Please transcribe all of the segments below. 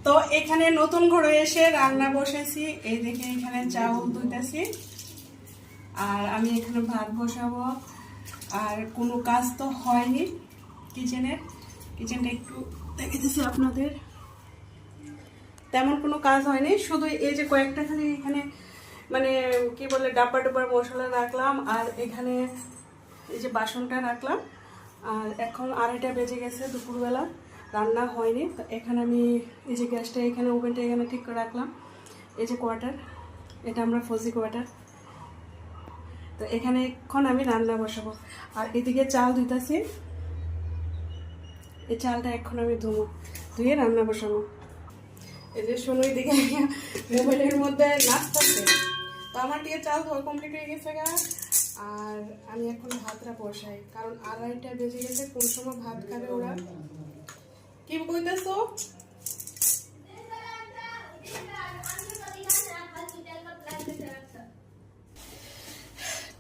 তো এখানে নতুন ঘরে এসে রান্না বসেছি, এই দেখে এখানে চাউল ধুইতেছি আর আমি এখানে ভাত বসাবো। আর কোনো কাজ তো হয়নি কিচেনটা একটু দেখে দিচ্ছি আপনাদের। তেমন কোনো কাজ হয়নি, শুধু এই যে কয়েকটা খালি এখানে মানে কি বলে ডাব্বার মশলা রাখলাম আর এখানে এই যে বাসনটা রাখলাম। আর এখন 2:30 বেজে গেছে, দুপুরবেলা রান্না হয়নি। তো এখানে আমি এই যে গ্যাসটা এখানে ওভেনটা এখানে ঠিক করে রাখলাম। এই যে কোয়ার্টার, এটা আমরা ফজি কোয়ার্টার। তো এখানে এখন আমি রান্না বসাবো আর এদিকে চাল ধুইতেছি। এই চালটা এখন আমি ধুয়ে রান্না বসাবো। এই যে শোনো এদিকে মোবাইলের মধ্যে নাচতেছে। তো আমার দিয়ে চাল ধোয়া কমপ্লিট হয়ে গেছে গা। আর আমি এখন ভাতটা বসাই, কারণ 2:30 বেজে গেছে, কোন সময় ভাত খাবে ওরা। কি কইতেছো?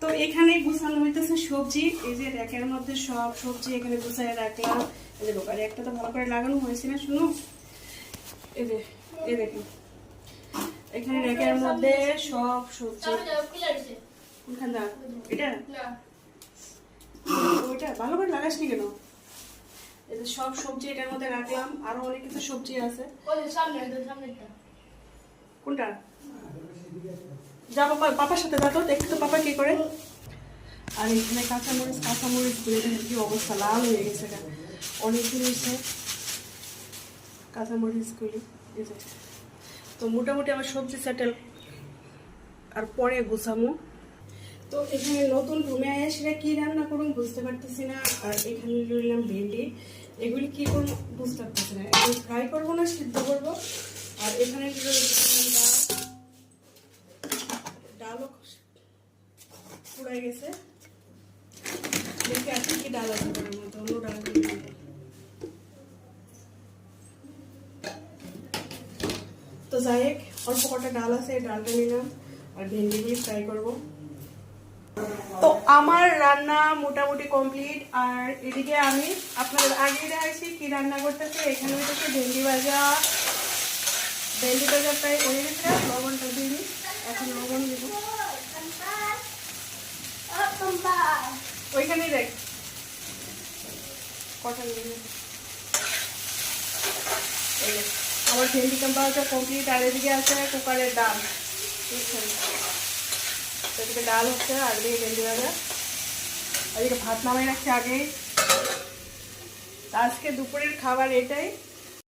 তো এখানে গুছানো হইতেছে সবজি। এই যে র্যাকের মধ্যে সব সবজি এখানে গুছাই রাখলাম। এই যে দোকানে একটা তো ভালো করে লাগানো হয়েছে না, শুনো এই যে এই দেখুন এখানে র্যাকের মধ্যে সব সবজি। কোনখান দা এটা ওইটা ভালো করে লাগাসনি কেন? এই যে সব সবজি এটার মধ্যে রাখলাম, আরো অনেক কিছু সবজি আছে। কোনটা? যাবো পাপার সাথে, যাবো দেখতে তো পাপা কি করে। আর এখানে কাঁচামরিচ কি অবস্থা, লাল হয়ে গেছে, অনেকদিন হয়েছে কাঁচামরিচগুলি। তো মোটামুটি আমার সবজি সেটেল, আর পরে গুছামো। তো এখানে নতুন রুমে এসে কি রান্না করুন বুঝতে পারতেছি না। আর এখানে রইলাম ভেন্ডি, এগুলি কি করবো বুঝতে পারতেছি না। এগুলি ফ্রাই করবো না সিদ্ধ করবো। আর এখানে ডালও পুড়াই গেছে, দেখে আসি কি ডাল আছে করার মতো, অন্য ডাল দিয়ে। তো যাই হোক, অল্প কটা ডাল আছে, এই ডালটা নিলাম আর ভেন্ডিগুলি ফ্রাই করবো। তো আমার রান্না মোটামুটি কমপ্লিট। আর এদিকে আমি আপনাদের আগে দেখাইছি কি রান্না করতেছে। এখানে হচ্ছে ভেন্ডি ভাজা প্রায় হয়ে গেছে, লবণটা দিই, এখন লবণ দিব ওইখানেই দেখ কটা নিবি। আমার ভেন্ডি কাম্পাটা কমপ্লিট। আর এদিকে আছে কুকারের ডাল, বুঝছেন? এদিকে ডাল হচ্ছে আর এদিকে ভেন্ডি ভাজা, এদিকে ভাত নামাই রাখছে আগেই। আজকে দুপুরের খাবার এটাই।